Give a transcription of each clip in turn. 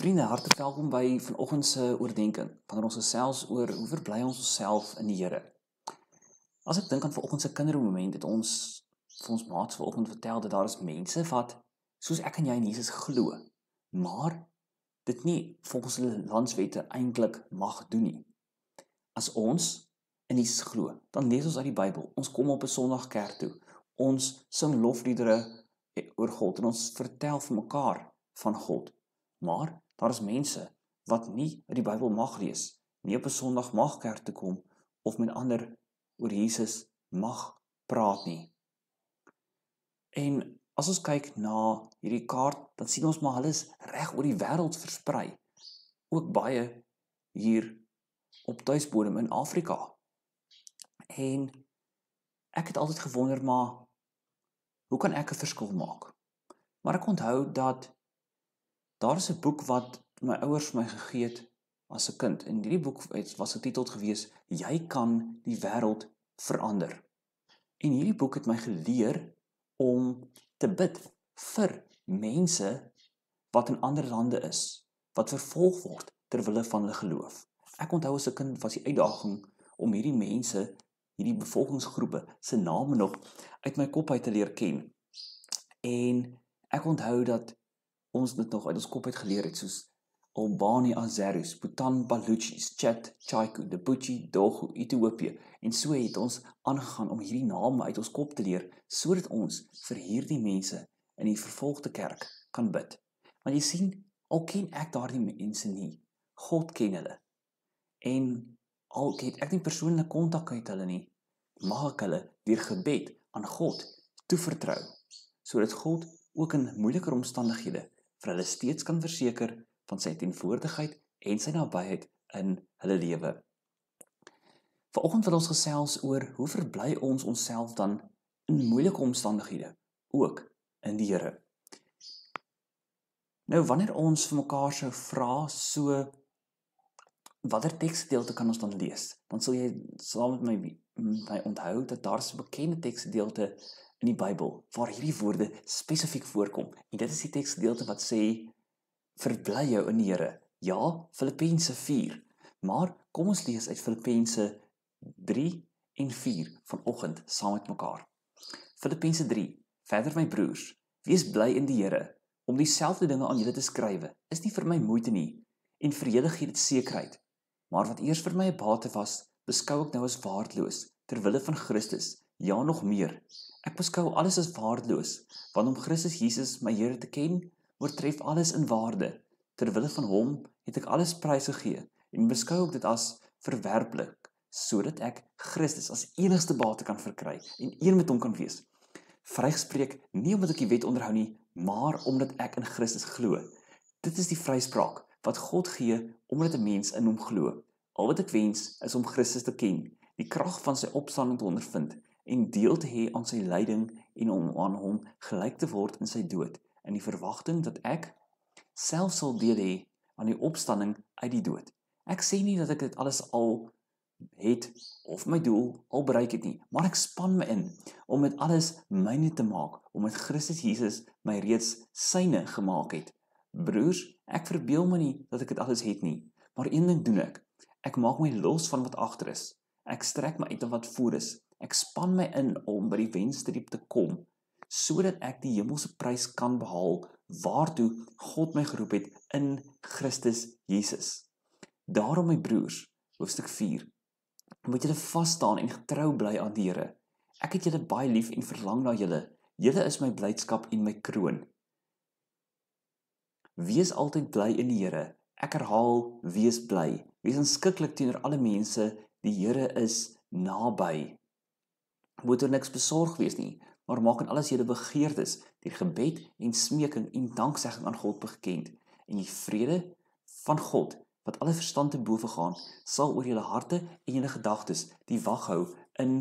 Vriende, hartlik welkom by vanoggend se oordeenking, wanneer ons gesels oor hoe verbly ons onsself in die Here. As ek dink aan vanoggend se kindermoment, het ons vir ons maats vanoggend vertel dat daar is mense wat, soos ek en jy in Jesus glo, maar dit nie volgens hulle landswette eintlik mag doen nie. As ons in Jesus glo, dan lees ons uit die Bybel, ons kom op 'n Sondag kerk toe, ons sing lofliedere oor God en ons vertel vir mekaar van God. Maar daar is mense wat nie uit die Bybel mag lees, nie op 'n Sondag mag kerk toe kom of met ander oor Jesus mag praat nie. En as ons kyk na hierdie kaart, dan sien ons maar hulle is reg oor die wêreld versprei. Ook baie hier op tuisbodem in Afrika. En ek het altyd gewonder, maar hoe kan ek 'n verskil maak? Maar ek onthou dat daar is 'n boek wat my ouers vir my gegee het as 'n kind. En hierdie boek was getiteld gewees, Jy kan die wêreld verander. En hierdie boek het my geleer om te bid vir mense wat in ander lande is, wat vervolg word ter wille van hulle geloof. Ek onthou as 'n kind was die uitdaging om hierdie mense, hierdie bevolkingsgroepe se name nog uit my kop uit te leer ken. En ek onthou dat ons dit nog uit ons kop uit geleer het, soos Albani Azerus, Bhutan Baluchis, Chet Chaiku, Djibouti, Dogo, Ethiopië. En so het ons aangegaan om hierdie name uit ons kop te leer, sodat ons vir hierdie mense in die vervolgde kerk kan bid. Want jy sien, al ken ek daardie mense nie, God ken hulle. En al het ek nie persoonlike kontak uit hulle nie, mag ek hulle deur gebed aan God toevertrou, sodat God ook in moeiliker omstandighede vir hulle steeds kan verseker van sy teenwoordigheid en sy nabyheid in hulle lewe. Vanoggend wil ons gesels oor hoe verbly ons onsself dan in moeilike omstandighede, ook in die Here. Nou, wanneer ons vir mekaar sou vra, so watter teksgedeelte kan ons dan lees? Dan sal jy saam met my onthou dat daar 'n bekende teksgedeelte in die Bybel waar hierdie woorde spesifiek voorkom. En dit is die teksgedeelte wat sê, verbly jou in die Here. Ja, Filippense 4. Maar kom ons lees uit Filippense 3 en 4 vanoggend saam met mekaar. Filippense 3. Verder my broers, wees bly in die Here. Om dieselfde dinge aan julle te skrywe, is nie vir my moeite nie, en vir julle gee dit sekerheid. Maar wat eers vir my 'n bate was, beskou ek nou as waardeloos, ter wille van Christus, ja nog meer. Ek beskou alles as waardeloos, want om Christus Jesus my Here te ken, oortref alles in waarde. Ter wille van hom het ek alles prysgegee, en beskou ek dit as verwerplik, sodat ek Christus as enigste bate kan verkry, en een met hom kan wees. Vrygespreek, nie omdat ek die wet onderhou nie, maar omdat ek in Christus glo. Dit is die vryspraak wat God gee, omdat 'n mens in hom glo. Al wat ek wens, is om Christus te ken, die krag van sy opstanding te ondervind, en deel te hê aan sy lyding, en om aan hom gelyk te word in sy dood, in die verwagting dat ek self sal deel hê aan die opstanding uit die dood. Ek sê nie dat ek dit alles al het, of my doel al bereik het nie, maar ek span my in, om dit alles myne te maak, omdat Christus Jesus my reeds syne gemaak het. Broers, ek verbeel my nie dat ek dit alles het nie, maar een ding doen ek. Ek maak my los van wat agter is. Ek strek my uit na wat voor is. Ek span my in om by die wenstreep te kom, sodat ek die hemelse prys kan behaal, waartoe God my geroep het in Christus Jesus. Daarom my broers, hoofstuk 4, moet julle vas staan en getrou bly aan die Here. Ek het julle baie lief en verlang na julle. Julle is my blydskap en my kroon. Wees altyd bly in die Here. Ek herhaal, wees bly. Wees aanskiklik teenoor alle mense, die Here is naby. Moet oor niks besorg wees nie, maar maak in alles julle begeertes deur gebed en smeking en danksegging aan God bekend. En die vrede van God, wat alle verstand te bowe gaan, sal oor julle harte en julle gedagtes die wag hou in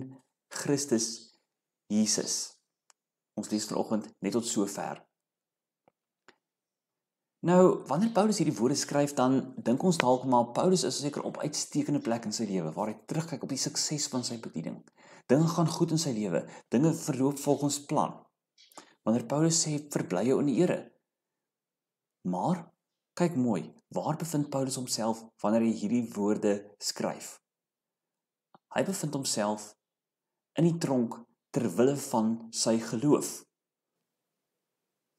Christus Jesus. Ons lees vanoggend net tot sover. Nou, wanneer Paulus hierdie woorde skryf, dan dink ons dalk maar Paulus is seker op uitstekende plek in sy lewe, waar hy terugkyk op die sukses van sy bediening. Dinge gaan goed in sy lewe, dinge verloop volgens plan. Wanneer Paulus sê, verbly jou in die Here. Maar Kyk mooi, waar bevind Paulus homself wanneer hy hierdie woorde skryf? Hy bevind homself in die tronk ter wille van sy geloof.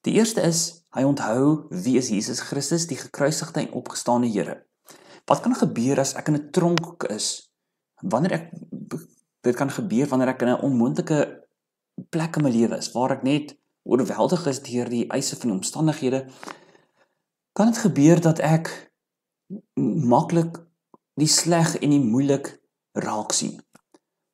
Die eerste is, hy onthou wie is Jesus Christus, die gekruisigde en opgestane Here. Wat kan gebeur as ek in 'n tronk is? Dit kan gebeur wanneer ek in 'n onmoontlike plek in my lewe is, waar ek net oorweldig is deur die eise van die omstandighede. Kan dit gebeur dat ek maklik die sleg en die moeilik raak sien.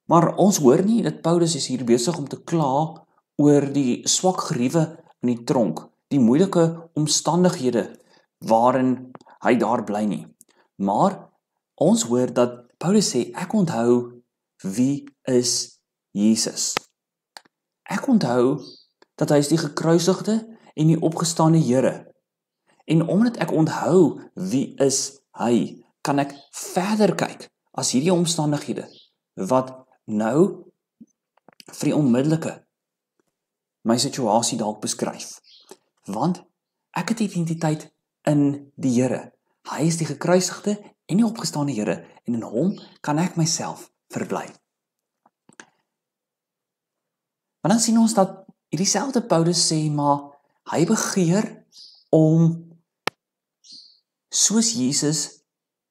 Maar ons hoor nie dat Paulus is hier besig om te kla oor die swak geriewe in die tronk, die moeilike omstandighede waarin hy daar bly nie. Maar ons hoor dat Paulus sê, ek onthou wie is Jesus. Ek onthou dat hy is die gekruisigde en die opgestane Here. En omdat ek onthou wie is hy, kan ek verder kyk as hierdie omstandighede wat nou vir die onmiddellike my situasie dalk beskryf. Want ek het identiteit in die Here. Hy is die gekruisigde en die opgestane Here en in hom kan ek myself verbly. Maar dan sien ons dat hierdie selfde Paulus sê, maar hy begeer om soos Jesus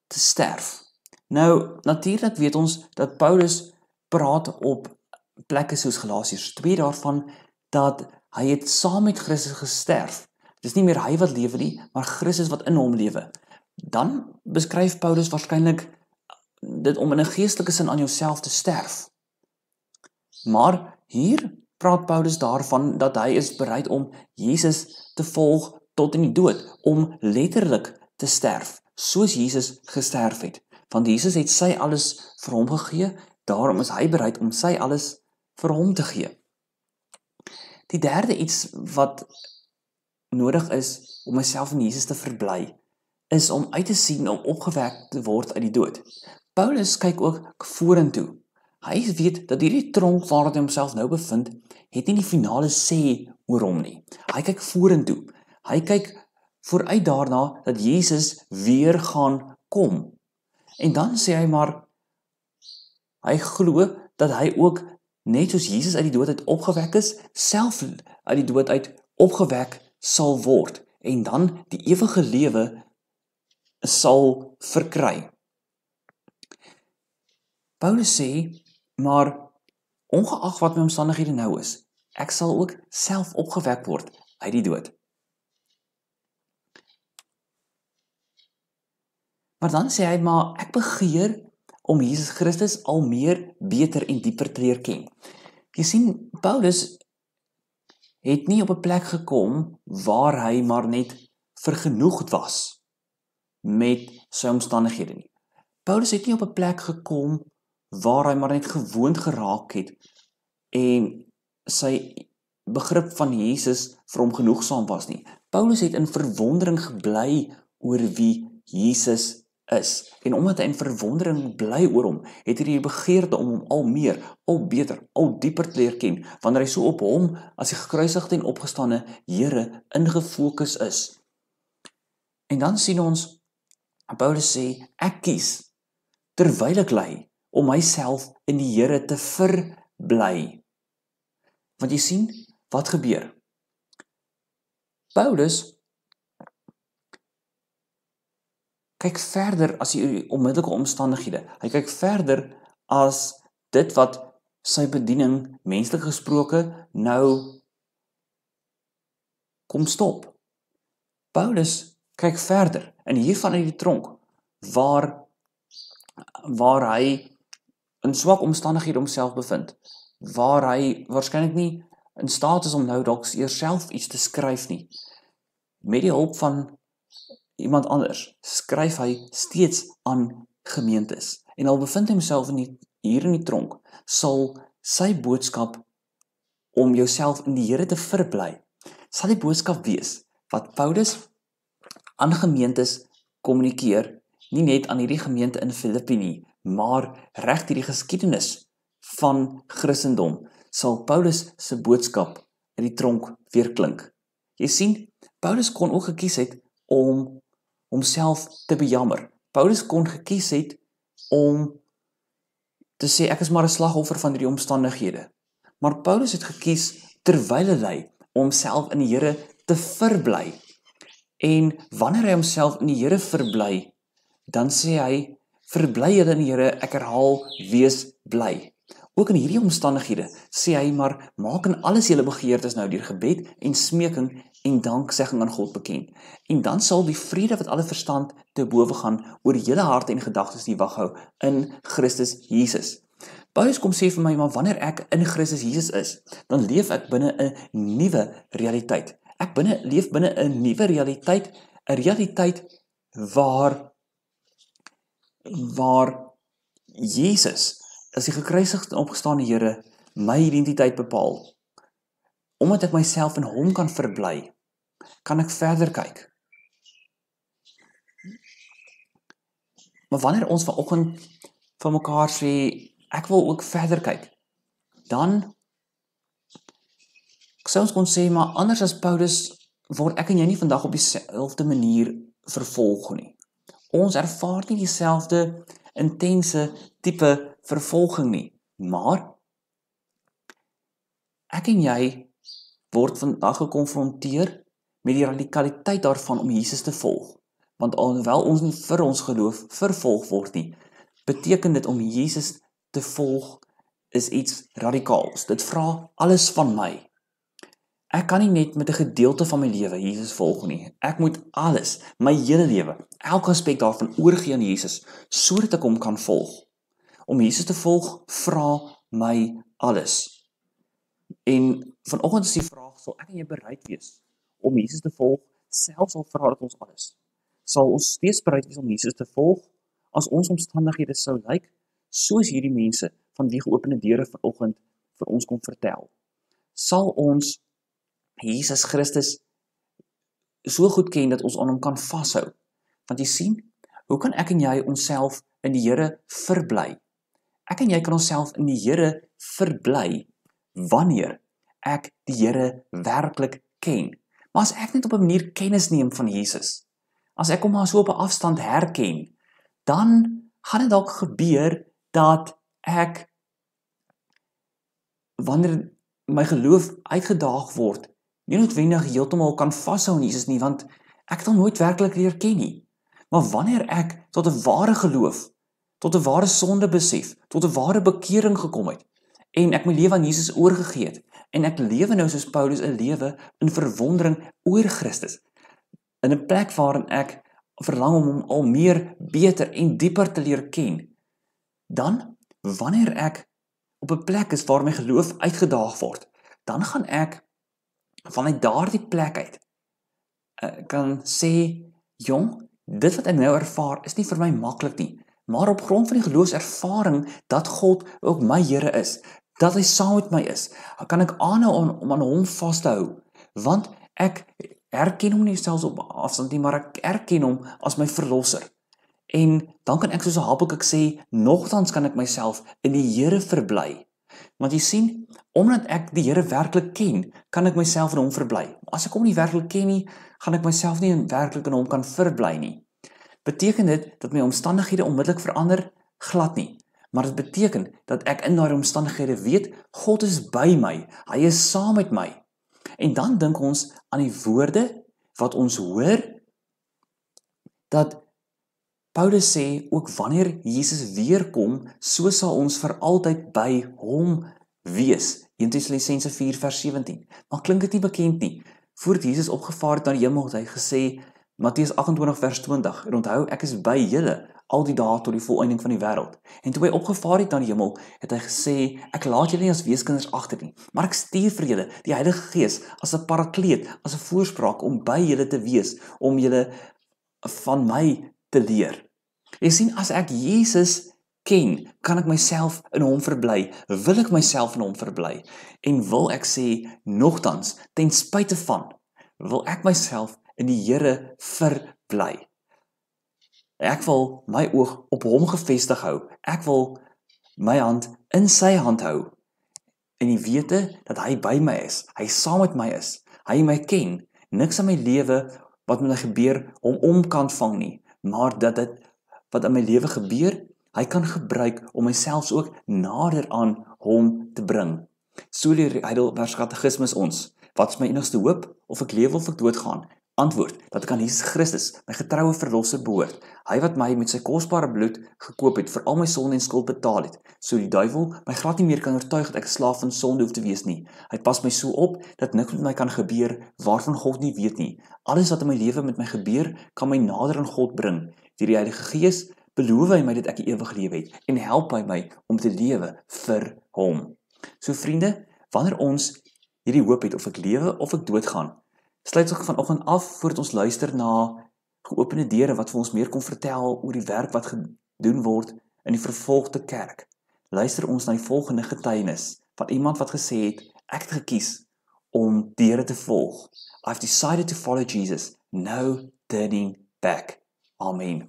te sterf. Nou, natuurlik weet ons dat Paulus praat op plekke soos Galasiërs 2 daarvan, dat hy het saam met Christus gesterf. Dis nie meer hy wat lewe nie, maar Christus wat in hom lewe. Dan beskryf Paulus waarskynlik dit om in 'n geestelike sin aan jouself te sterf. Maar hier praat Paulus daarvan dat hy is bereid om Jesus te volg tot in die dood, om letterlik te sterf, soos Jesus gesterf het. Want Jesus het sy alles vir hom gegee, daarom is hy bereid om sy alles vir hom te gee. Die derde iets wat nodig is om myself in Jesus te verbly, is om uit te sien om opgewek te word uit die dood. Paulus kyk ook vorentoe. Hy weet dat hierdie tronk waarin hy homself nou bevind, het nie die finale sê oor hom nie. Hy kyk vorentoe. Hy kyk vooruit daarna dat Jesus weer gaan kom. En dan sê hy maar, hy glo dat hy ook net soos Jesus uit die dood uit opgewek is, self uit die dood uit opgewek sal word en dan die ewige lewe sal verkry. Paulus sê, maar ongeag wat my omstandighede nou is, ek sal ook self opgewek word uit die dood. Maar dan sê hy, maar ek begeer om Jesus Christus al meer, beter en dieper te leer ken. Jy sien, Paulus het nie op 'n plek gekom waar hy maar net vergenoegd was met sy omstandighede nie. Paulus het nie op 'n plek gekom waar hy maar net gewoond geraak het en sy begrip van Jesus vir hom genoegsaam was nie. Paulus het in verwondering gebly oor wie Jesus is. En omdat hy in verwondering bly oor hom, het hy die begeerte om hom al meer, al beter, al dieper te leer ken, wanneer hy so op hom as die gekruisigde en opgestane Here ingefokus is. En dan sien ons, Paulus sê, ek kies, terwyl ek ly, om myself in die Here te verbly. Want jy sien, wat gebeur? Paulus kyk verder as die onmiddellike omstandighede. Hy kyk verder as dit wat sy bediening, menslik gesproke, nou kom stop. Paulus kyk verder, en hiervan uit die tronk, waar hy in swak omstandighede homself bevind, waar hy waarskynlik nie in staat is om nou dalk eers self iets te skryf nie. Met die hulp van iemand anders skryf hy steeds aan gemeentes. En al bevind hy homself hier in die tronk, sal sy boodskap om jouself in die Here te verbly, sal die boodskap wees wat Paulus aan gemeentes kommunikeer, nie net aan hierdie gemeente in Filippi nie, maar reg deur die geskiedenis van Christendom sal Paulus se boodskap in die tronk weer klink. Jy sien, Paulus kon ook gekies het om homself te bejammer. Paulus kon gekies het om te sê, ek is maar 'n slagoffer van hierdie omstandighede. Maar Paulus het gekies, terwyl hy ly, om homself in die Here te verbly. En wanneer hy homself in die Here verbly, dan sê hy, verbly julle in die Here, ek herhaal, wees bly. Ook in hierdie omstandighede sê hy maar, maak in alles julle begeertes nou deur gebed en smeking en danksegging aan God bekend. En dan sal die vrede wat alle verstand te bowe gaan oor julle harte en gedagtes die wag hou in Christus Jesus. Paulus kom sê vir my, maar wanneer ek in Christus Jesus is, dan leef ek binne 'n nuwe realiteit. Ek leef binne 'n nuwe realiteit, 'n realiteit waar Jesus as die gekruisigde en opgestaane Here my identiteit bepaal. Omdat ek myself in hom kan verbly, kan ek verder kyk. Maar wanneer ons vanoggend van mekaar sê, ek wil ook verder kyk, dan sou ons kon sê, maar anders as Paulus, word ek en jy nie vandag op dieselfde manier vervolg nie. Ons ervaar nie dieselfde intense tipe vervolging nie, maar ek en jy word vandag gekonfronteer met die radikaliteit daarvan om Jesus te volg. Want alhoewel ons nie vir ons geloof vervolg word nie, beteken dit om Jesus te volg is iets radikaals. Dit vra alles van my. Ek kan nie net met 'n gedeelte van my lewe Jesus volg nie. Ek moet alles, my hele lewe, elke aspek daarvan oorgee aan Jesus, sodat ek hom kan volg. Om Jesus te volg vra my alles. En vanoggend is die vraag, sal ek en jy bereid wees om Jesus te volg, selfs al vra dit ons alles? Sal ons steeds bereid wees om Jesus te volg, as ons omstandighede sou lyk, soos hierdie mense van wie geopende deure vanoggend vir ons kom vertel? Sal ons Jesus Christus so goed ken dat ons aan hom kan vashou? Want jy sien, hoe kan ek en jy onsself in die Here verbly? Ek en jy kan onsself in die Here verbly wanneer ek die Here werklik ken. Maar as ek net op 'n manier kennis neem van Jesus, as ek hom maar so op 'n afstand herken, dan gaan dit dalk gebeur dat ek, wanneer my geloof uitgedaag word, nie noodwendig heeltemal kan vashou aan Jesus nie, want ek het hom nooit werklik leer ken nie. Maar wanneer ek tot 'n ware geloof, tot 'n ware sondebesef, tot 'n ware bekering gekom het, en ek my lewe aan Jesus oorgegee het, en ek lewe nou soos Paulus 'n lewe in verwondering oor Christus, in 'n plek waarin ek verlang om hom al meer beter en dieper te leer ken, dan, wanneer ek op 'n plek is waar my geloof uitgedaag word, dan gaan ek vanuit daardie plek uit kan sê, jong, dit wat ek nou ervaar is nie vir my maklik nie, maar op grond van die geloofservaring dat God ook my Here is, dat hy saam met my is, kan ek aanhou om aan hom vas te hou, want ek erken hom nie selfs op afstand nie, maar ek erken hom as my verlosser. En dan kan ek soos Habakuk sê, nogtans kan ek myself in die Here verbly. Want jy sien, omdat ek die Here werklik ken, kan ek myself in hom verbly. As ek hom nie werklik ken nie, gaan ek myself nie werklik in hom kan verbly nie. Beteken dit dat my omstandighede onmiddellik verander? Glad nie. Maar dit beteken dat ek in daardie omstandighede weet, God is by my, hy is saam met my. En dan dink ons aan die woorde wat ons hoor, dat Paulus sê, ook wanneer Jesus weerkom, so sal ons vir altyd by hom wees. 1 Tessalonisense 4 vers 17. Maar klink dit nie bekend nie? Voordat Jesus opgevaar het na die hemel, het hy gesê, Matteus 28 vers 20, en onthou, ek is by julle al die dae tot die volëinding van die wêreld. En toe hy opgevaar het na die hemel, het hy gesê, ek laat julle nie as weeskinders agter nie, maar ek stuur vir julle die Heilige Gees as 'n parakleet, as 'n voorspraak om by julle te wees, om julle van my te leer. Jy sien, as ek Jesus ken, kan ek myself in hom verbly, wil ek myself in hom verbly, en wil ek sê, nogtans, ten spyte van, wil ek myself in die Here verbly. Ek wil my oog op hom gefestig hou, ek wil my hand in sy hand hou, en die wete dat hy by my is, hy saam met my is, hy my ken, niks aan my lewe wat met my gebeur hom kan vang nie, maar dat dit wat in my lewe gebeur, hy kan gebruik om myself ook nader aan hom te bring. So leer Heidelberg Katekismus ons, wat is my enigste hoop, of ek lewe of ek doodgaan? Antwoord, dat ek aan Jesus Christus, my getroue verlosser behoort. Hy wat my met sy kosbare bloed gekoop het, vir al my sonde en skuld betaal het, so die duivel my glad nie meer kan oortuig dat ek 'n slaaf van sonde hoef te wees nie. Hy pas my so op, dat niks met my kan gebeur, waarvan God nie weet nie. Alles wat in my lewe met my gebeur, kan my nader aan God bring. Deur die Heilige Gees beloof hy my dat ek die ewige lewe het, en help hy my om te lewe vir hom. So vriende, wanneer ons hierdie hoop het, of ek lewe of ek doodgaan, sluit ons vanoggend af voordat ons luister na geopende deure wat vir ons meer kom vertel oor die werk wat gedoen word in die vervolgde kerk. Luister ons na die volgende getuienis van iemand wat gesê het, ek het gekies om die Here te volg. I've decided to follow Jesus, no turning back. Amen.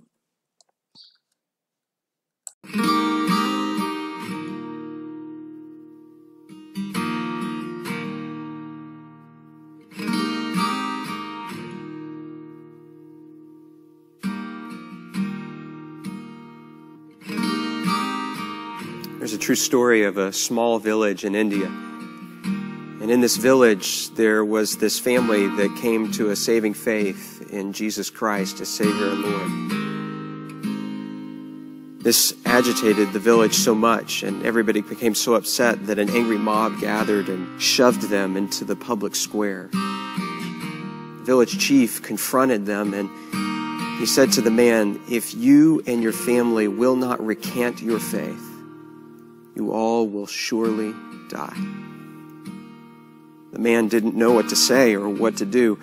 There's a true story of a small village in India. And in this village, there was this family that came to a saving faith in Jesus Christ as Savior and Lord. This agitated the village so much, and everybody became so upset that an angry mob gathered and shoved them into the public square. The village chief confronted them, and he said to the man, "If you and your family will not recant your faith, you all will surely die." The man didn't know what to say or what to do.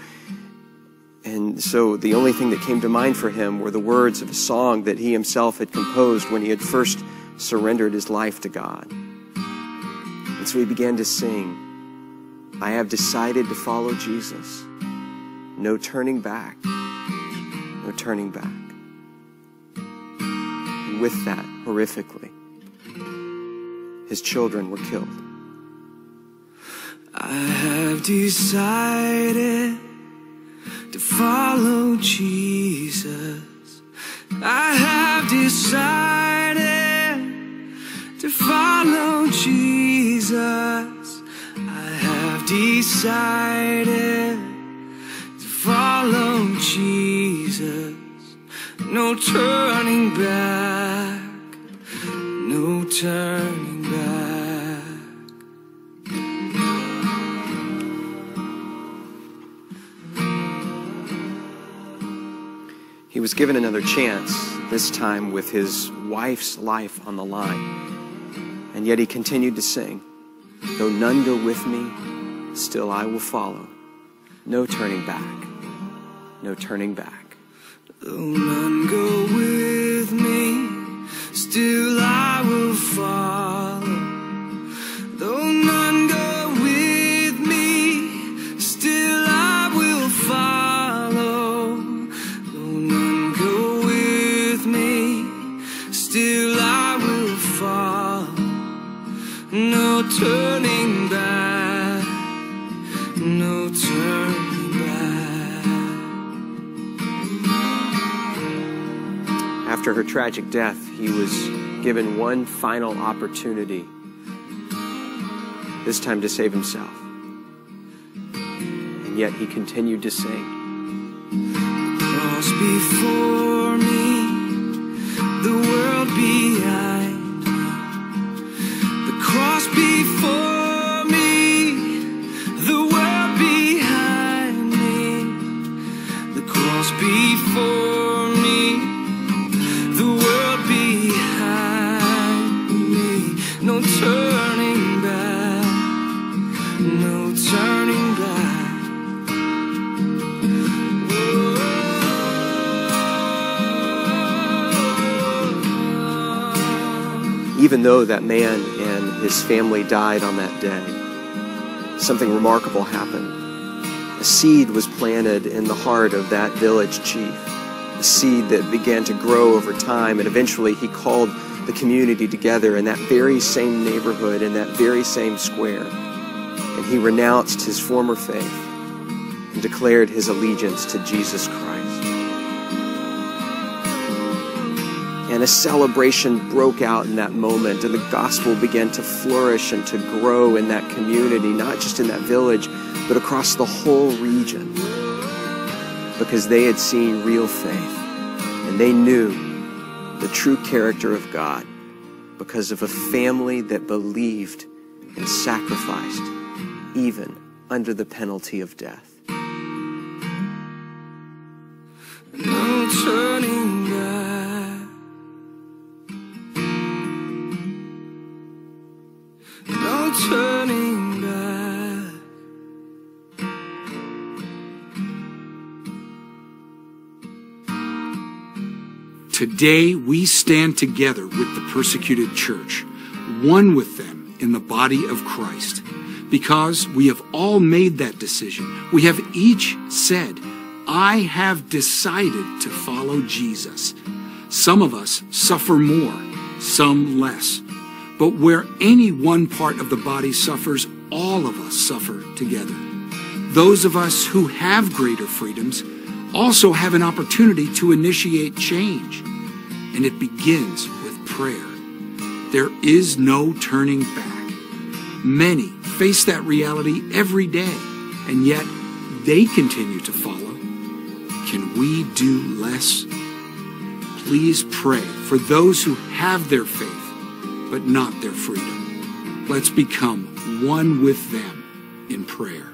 And so the only thing that came to mind for him were the words of a song that he himself had composed when he had first surrendered his life to God. And so he began to sing, "I have decided to follow Jesus. No turning back, no turning back." And with that, horrifically, his children were killed. I have decided to follow Jesus. I have decided to follow Jesus. I have decided to follow Jesus. No turning back, no turning back. He was given another chance, this time with his wife's life on the line. And yet he continued to sing, "Though none go with me, still I will follow. No turning back, no turning back." Though none go with me, still I will follow. Though none go with me, still I will follow. Though none go with me, still I will follow. No turning back, no turning back. After her tragic death, he was given one final opportunity, this time to save himself. And yet he continued to sing. Cross before me, the world behind me. The cross before me, the world behind me. The cross before me, the world behind me. No turning back, no turning back. Even though that man and his family died on that day, something remarkable happened. A seed was planted in the heart of that village chief, a seed that began to grow over time, and eventually he called the community together in that very same neighborhood, in that very same square, and he renounced his former faith. and declared his allegiance to Jesus Christ. And a celebration broke out in that moment, and the gospel began to flourish and to grow in that community, not just in that village, but across the whole region, because they had seen real faith, and they knew the true character of God because of a family that believed and sacrificed, even under the penalty of death. No turning back. No turning back. Today we stand together with the persecuted church, one with them in the body of Christ, because we have all made that decision. We have each said, I have decided to follow Jesus. Some of us suffer more, some less. But where any one part of the body suffers, all of us suffer together. Those of us who have greater freedoms also have an opportunity to initiate change. And it begins with prayer. There is no turning back. Many face that reality every day, and yet they continue to follow. Can we do less? Please pray for those who have their faith, but not their freedom. Let's become one with them in prayer.